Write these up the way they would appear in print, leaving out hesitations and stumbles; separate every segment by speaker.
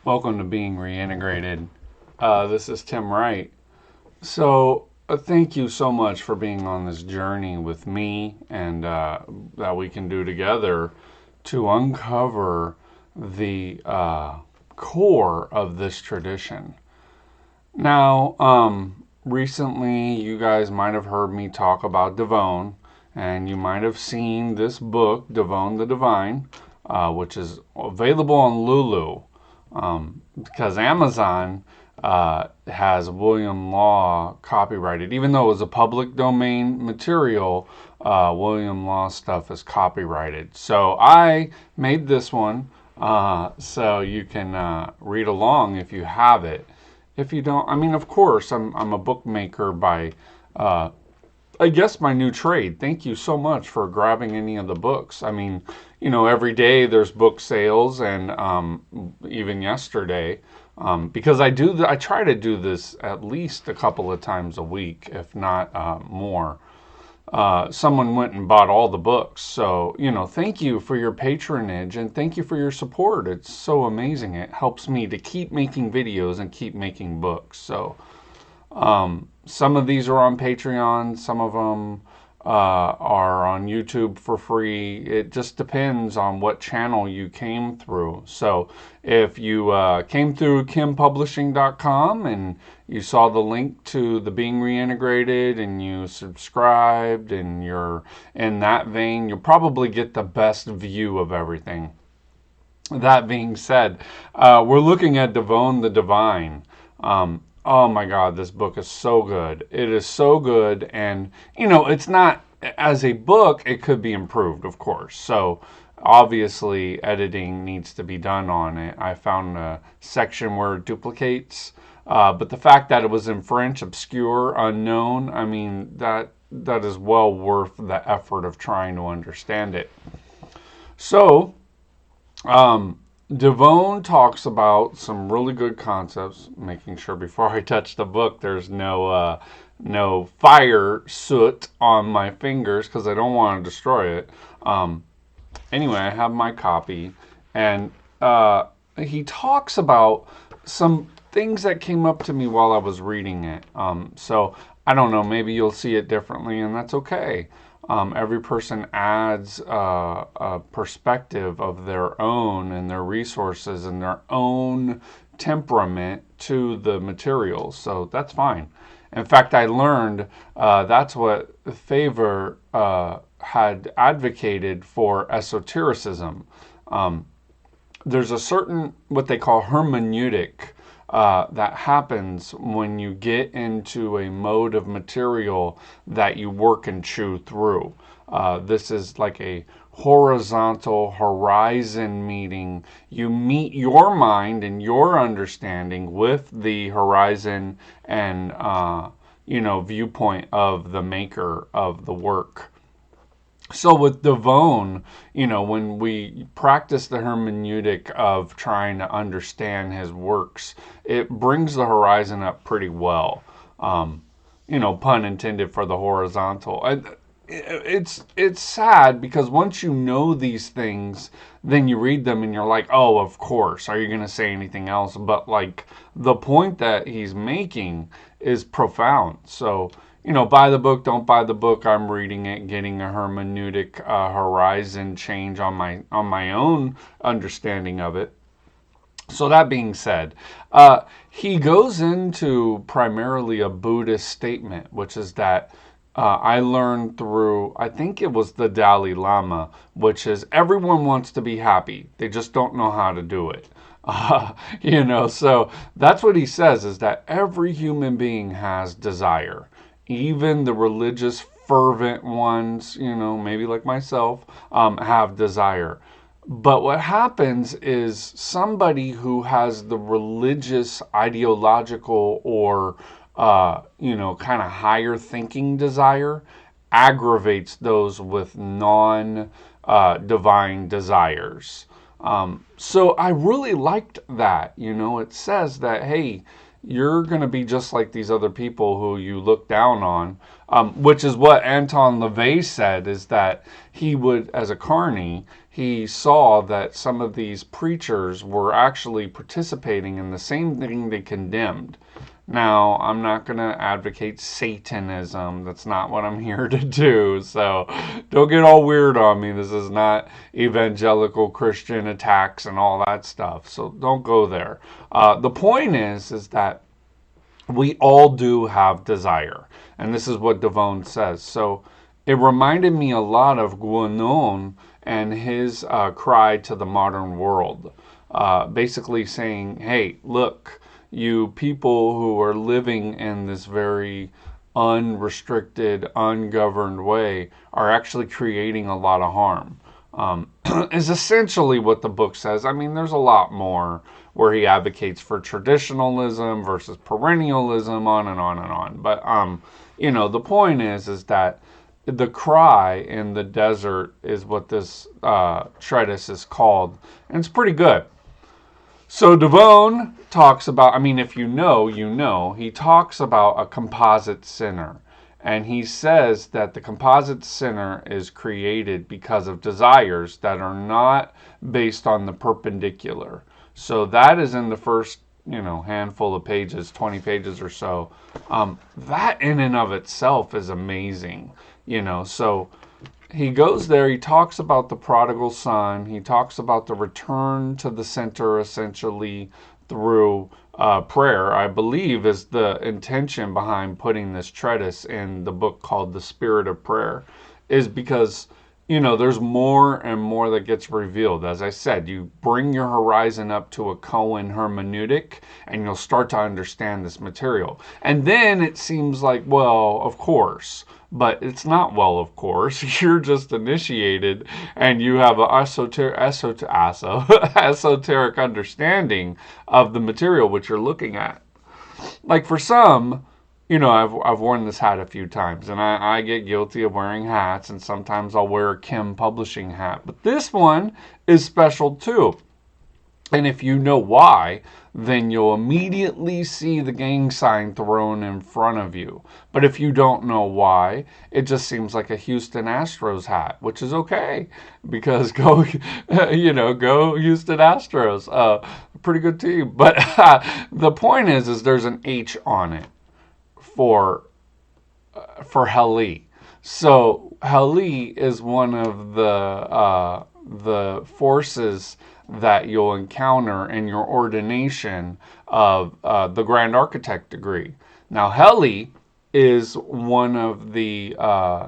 Speaker 1: Welcome to Being Reintegrated. This is Tim Wright. Thank you so much for being on this journey with me and that we can do together to uncover the core of this tradition. Now, recently you guys might have heard me talk about Divonne, and you might have seen this book, Divonne the Divine, which is available on Lulu. Because Amazon has William Law copyrighted. Even though it was a public domain material, William Law stuff is copyrighted. So I made this one so you can read along if you have it. If you don't, I mean, of course, I'm a bookmaker by, I guess, my new trade. Thank you so much for grabbing any of the books. I mean, every day there's book sales, and even yesterday, because I try to do this at least a couple of times a week, if not more. Someone went and bought all the books. So, thank you for your patronage and thank you for your support. It's so amazing. It helps me to keep making videos and keep making books. So, some of these are on Patreon, some of them are on YouTube for free. It just depends on what channel you came through. So if you came through kimpublishing.com and you saw the link to the Being Reintegrated and you subscribed and you're in that vein, you'll probably get the best view of everything. That being said, we're looking at Divonne the Divine. Oh my God, this book is so good. It is so good. And, it's not, as a book, it could be improved, of course. So, obviously, editing needs to be done on it. I found a section where it duplicates. But the fact that it was in French, obscure, unknown, I mean, that is well worth the effort of trying to understand it. So, Divonne talks about some really good concepts, making sure before I touch the book there's no fire soot on my fingers because I don't want to destroy it. Anyway, I have my copy, and he talks about some things that came up to me while I was reading it. So I don't know, maybe you'll see it differently, and that's okay. Every person adds a perspective of their own and their resources and their own temperament to the materials. So that's fine. In fact, I learned that's what Favor had advocated for esotericism. There's a certain, what they call hermeneutic, that happens when you get into a mode of material that you work and chew through. This is like a horizontal horizon meeting. You meet your mind and your understanding with the horizon and viewpoint of the maker of the work. So with Divonne, when we practice the hermeneutic of trying to understand his works, it brings the horizon up pretty well. Pun intended for the horizontal. It's sad because once you know these things, then you read them and you're like, oh, of course. Are you going to say anything else? But like the point that he's making is profound. So, buy the book, don't buy the book. I'm reading it, getting a hermeneutic horizon change on my own understanding of it. So that being said, he goes into primarily a Buddhist statement, which is that I learned through, I think it was the Dalai Lama, which is everyone wants to be happy. They just don't know how to do it. So that's what he says, is that every human being has desire. Even the religious, fervent ones, maybe like myself, have desire. But what happens is somebody who has the religious, ideological, or, kind of higher thinking desire aggravates those with non-divine desires. So I really liked that. It says that, hey, you're going to be just like these other people who you look down on, which is what Anton LaVey said, is that he would, as a carny, he saw that some of these preachers were actually participating in the same thing they condemned. Now, I'm not going to advocate Satanism. That's not what I'm here to do. So don't get all weird on me. This is not evangelical Christian attacks and all that stuff. So don't go there. The point is that we all do have desire. And this is what Divonne says. So it reminded me a lot of Guénon and his cry to the modern world. Basically saying, hey, look, you people who are living in this very unrestricted, ungoverned way are actually creating a lot of harm. Is essentially what the book says. I mean, there's a lot more where he advocates for traditionalism versus perennialism, on and on and on. But the point is that the cry in the desert is what this treatise is called, and it's pretty good. So Divonne talks about, I mean, if you know, you know, he talks about a composite sinner. And he says that the composite sinner is created because of desires that are not based on the perpendicular. So that is in the first, handful of pages, 20 pages or so. That in and of itself is amazing, so he goes there, he talks about the prodigal son, he talks about the return to the center essentially through prayer, I believe is the intention behind putting this treatise in the book called The Spirit of Prayer, is because, there's more and more that gets revealed. As I said, you bring your horizon up to a Cohen hermeneutic and you'll start to understand this material. And then it seems like, well, of course. But it's not, well, of course. You're just initiated and you have an esoteric understanding of the material which you're looking at. Like for some, I've worn this hat a few times, and I get guilty of wearing hats, and sometimes I'll wear a Kim Publishing hat. But this one is special too. And if you know why, then you'll immediately see the gang sign thrown in front of you. But if you don't know why, it just seems like a Houston Astros hat, which is okay, because go Houston Astros. Pretty good team. But the point is there's an H on it for Heli. So Heli is one of the forces that you'll encounter in your ordination of the Grand Architect degree. Now, Heli is one of the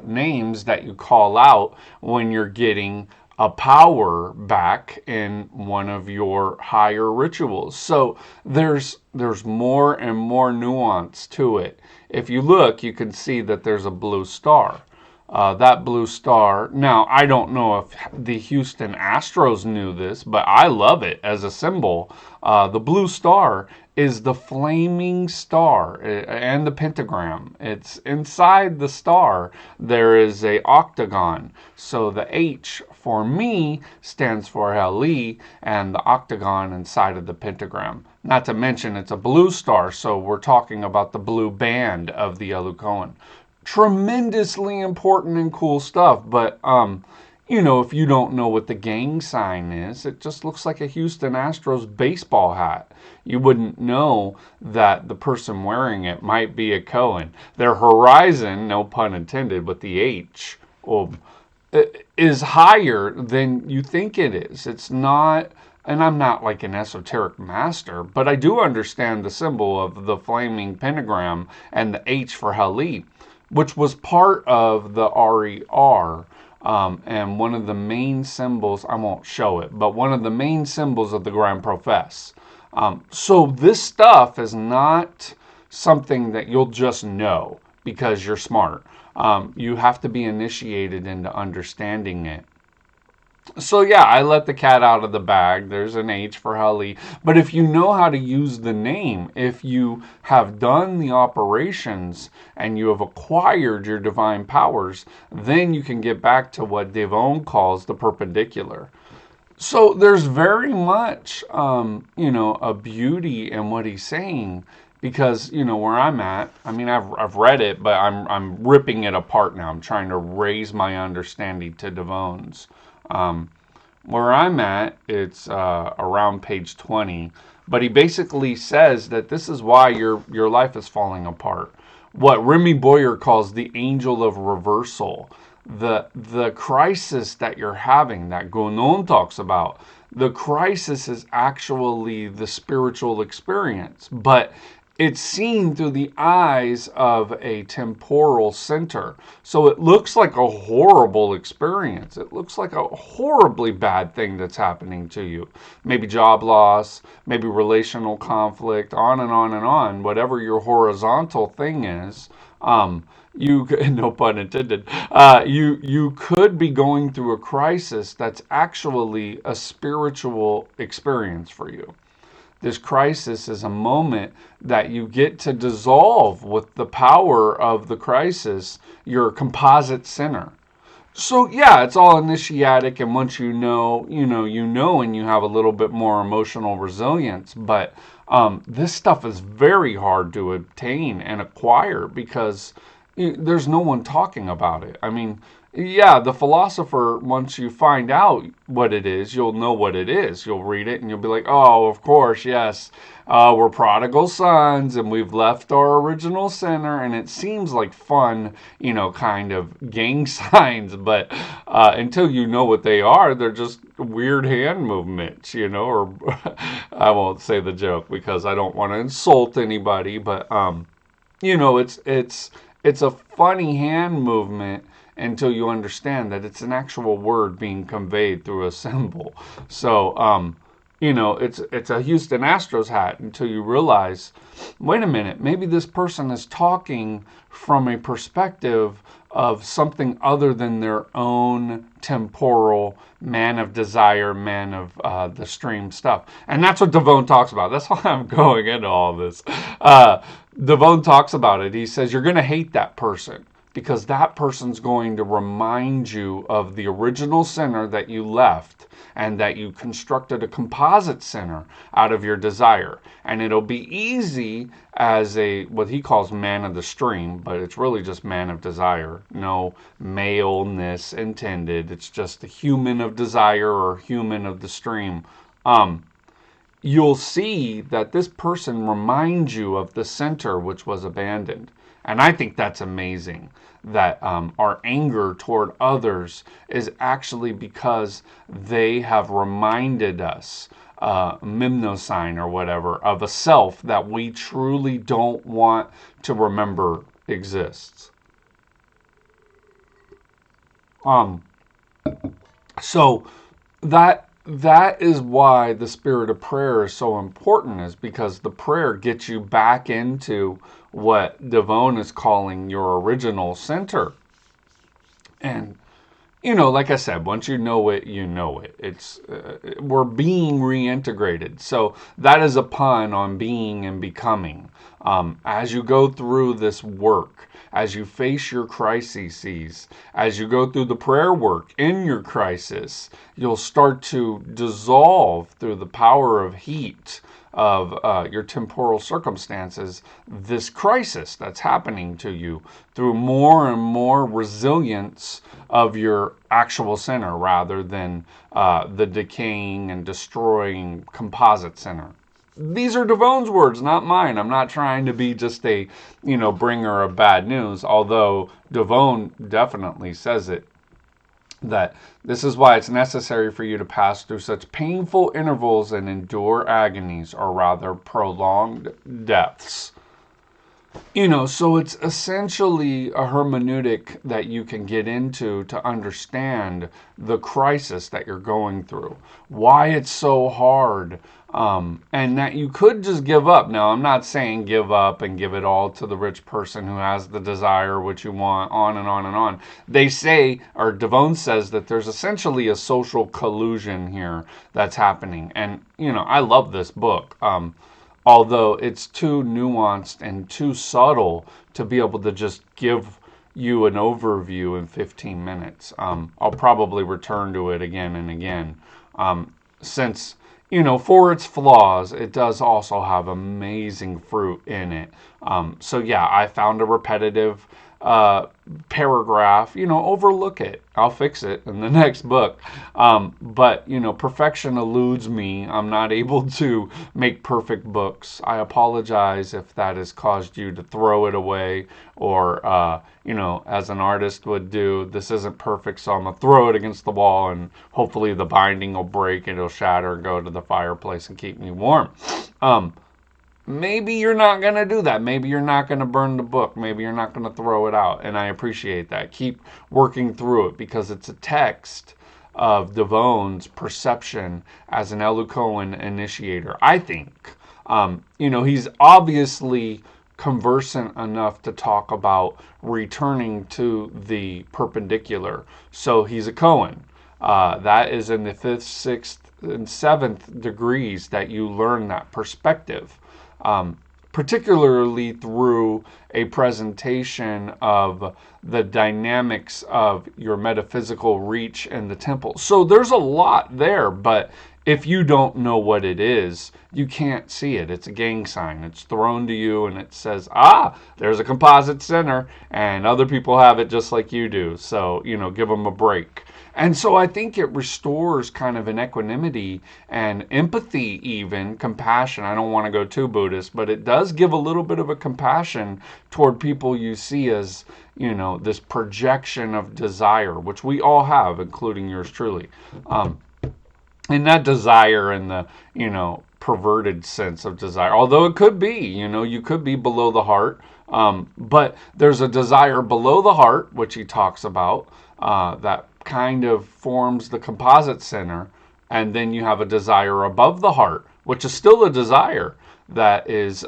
Speaker 1: names that you call out when you're getting a power back in one of your higher rituals. So there's more and more nuance to it. If you look, you can see that there's a blue star. That blue star. Now, I don't know if the Houston Astros knew this, but I love it as a symbol. The blue star is the flaming star and the pentagram. It's inside the star. There is a octagon. So the H for me stands for Heli, and the octagon inside of the pentagram. Not to mention it's a blue star, so we're talking about the blue band of the Elukoan. Tremendously important and cool stuff, but if you don't know what the gang sign is, it just looks like a Houston Astros baseball hat. You wouldn't know that the person wearing it might be a Cohen. Their horizon, no pun intended, but the H is higher than you think it is. It's not, and I'm not like an esoteric master, but I do understand the symbol of the flaming pentagram and the H for Heli, which was part of the RER, and one of the main symbols, I won't show it, but one of the main symbols of the Grand Profess. So this stuff is not something that you'll just know because you're smart. You have to be initiated into understanding it. So yeah, I let the cat out of the bag. There's an H for Heli. But if you know how to use the name, if you have done the operations and you have acquired your divine powers, then you can get back to what Divonne calls the perpendicular. So there's very much, a beauty in what he's saying. because where I'm at, I mean, I've read it, but I'm ripping it apart now. I'm trying to raise my understanding to Divonne's. Um, where I'm at, it's around page 20, but he basically says that this is why your life is falling apart. What Remy Boyer calls the angel of reversal, the crisis that you're having, that Gonon talks about. The crisis is actually the spiritual experience, but it's seen through the eyes of a temporal center. So it looks like a horrible experience. It looks like a horribly bad thing that's happening to you. Maybe job loss, maybe relational conflict, on and on and on. Whatever your horizontal thing is, you no pun intended. You could be going through a crisis that's actually a spiritual experience for you. This crisis is a moment that you get to dissolve with the power of the crisis, your composite center. So yeah, it's all initiatic, and once and you have a little bit more emotional resilience. But this stuff is very hard to obtain and acquire because there's no one talking about it. I mean, yeah, the philosopher, once you find out what it is, you'll know what it is. You'll read it and you'll be like, oh, of course, yes. We're prodigal sons and we've left our original center. And it seems like fun, kind of gang signs. But until you know what they are, they're just weird hand movements, or I won't say the joke because I don't want to insult anybody. But, it's a funny hand movement until you understand that it's an actual word being conveyed through a symbol. So, it's a Houston Astros hat until you realize, wait a minute, maybe this person is talking from a perspective of something other than their own temporal man of desire, man of the stream stuff. And that's what Divonne talks about. That's why I'm going into all this. Divonne talks about it. He says, you're going to hate that person because that person's going to remind you of the original center that you left and that you constructed a composite center out of your desire. And it'll be easy as what he calls man of the stream, but it's really just man of desire. No maleness intended. It's just the human of desire or human of the stream. You'll see that this person reminds you of the center which was abandoned. And I think that's amazing that our anger toward others is actually because they have reminded us, mnemosine or whatever, of a self that we truly don't want to remember exists. Um, so that is why the spirit of prayer is so important, is because the prayer gets you back into what Divonne is calling your original center. And like I said, once you know it, you know it. It's we're being reintegrated. So that is a pun on being and becoming. As you go through this work, as you face your crises, as you go through the prayer work in your crisis, you'll start to dissolve through the power of heat of your temporal circumstances, this crisis that's happening to you through more and more resilience of your actual center rather than the decaying and destroying composite center. These are Divonne's words, not mine. I'm not trying to be just a, bringer of bad news, although Divonne definitely says it, that this is why it's necessary for you to pass through such painful intervals and endure agonies, or rather prolonged deaths. So it's essentially a hermeneutic that you can get into to understand the crisis that you're going through, why it's so hard, and that you could just give up. Now, I'm not saying give up and give it all to the rich person who has the desire which you want, on and on and on. They say, or Divonne says, that there's essentially a social collusion here that's happening. And, I love this book. Although it's too nuanced and too subtle to be able to just give you an overview in 15 minutes. I'll probably return to it again and again, since for its flaws, it does also have amazing fruit in it. So yeah, I found a repetitive paragraph, overlook it. I'll fix it in the next book. But, perfection eludes me. I'm not able to make perfect books. I apologize if that has caused you to throw it away or, as an artist would do, this isn't perfect, so I'm going to throw it against the wall and hopefully the binding will break, it'll shatter and go to the fireplace and keep me warm. Maybe you're not going to do that. Maybe you're not going to burn the book. Maybe you're not going to throw it out. And I appreciate that. Keep working through it because it's a text of Divonne's perception as an Elucoan initiator. I think, he's obviously conversant enough to talk about returning to the perpendicular. So he's a Cohen. That is in the 5th, 6th, and 7th degrees that you learn that perspective. Particularly through a presentation of the dynamics of your metaphysical reach in the temple. So there's a lot there, but if you don't know what it is, you can't see it. It's a gang sign. It's thrown to you and it says, there's a composite center, and other people have it just like you do. So, give them a break. And so I think it restores kind of an equanimity and empathy, even compassion. I don't want to go too Buddhist, but it does give a little bit of a compassion toward people you see as, this projection of desire, which we all have, including yours truly. And that desire in the, perverted sense of desire, although it could be, you could be below the heart. But there's a desire below the heart, which he talks about, that kind of forms the composite center, and then you have a desire above the heart, which is still a desire that is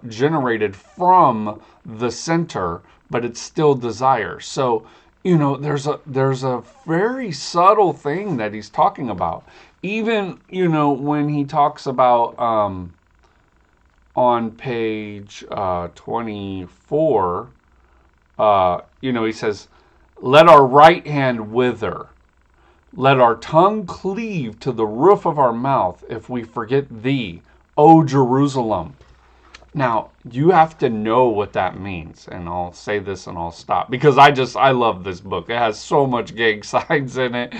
Speaker 1: generated from the center, but it's still desire. So, there's a very subtle thing that he's talking about. Even, when he talks about on page 24, he says, let our right hand wither. Let our tongue cleave to the roof of our mouth if we forget thee, O Jerusalem. Now, you have to know what that means. And I'll say this and I'll stop. Because I love this book. It has so much gang signs in it.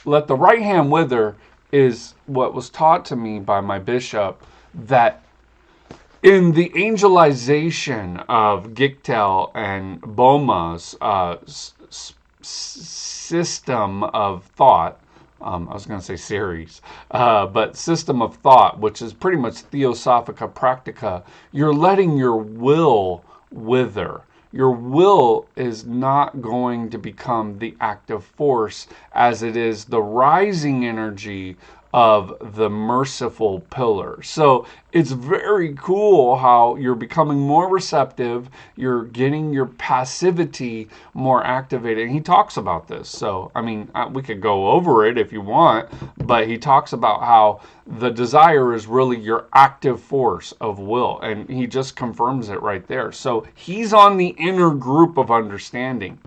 Speaker 1: Let the right hand wither is what was taught to me by my bishop, that in the angelization of Gichtel and Boma's system of thought, I was going to say series, but system of thought, which is pretty much Theosophica Practica, you're letting your will wither. Your will is not going to become the active force as it is the rising energy of the merciful pillar. So it's very cool how you're becoming more receptive, you're getting your passivity more activated. And he talks about this. So, we could go over it if you want, but he talks about how the desire is really your active force of will. And he just confirms it right there. So he's on the inner group of understanding.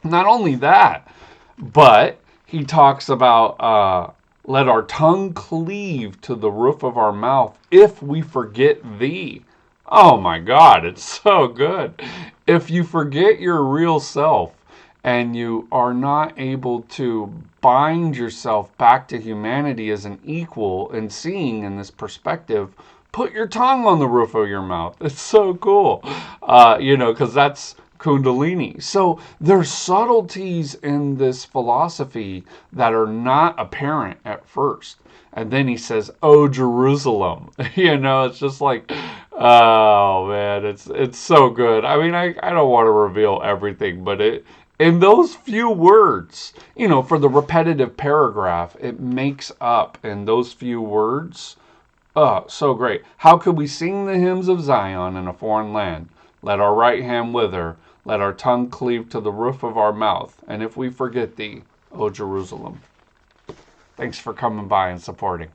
Speaker 1: Not only that, but he talks about let our tongue cleave to the roof of our mouth if we forget thee. Oh my God, it's so good. If you forget your real self and you are not able to bind yourself back to humanity as an equal and seeing in this perspective, put your tongue on the roof of your mouth. It's so cool, because that's Kundalini. So there's subtleties in this philosophy that are not apparent at first. And then he says, "Oh, Jerusalem." It's just like, oh man, it's so good. I don't want to reveal everything, but in those few words, for the repetitive paragraph, it makes up in those few words. Oh, so great. How could we sing the hymns of Zion in a foreign land? Let our right hand wither. Let our tongue cleave to the roof of our mouth. And if we forget thee, O Jerusalem. Thanks for coming by and supporting.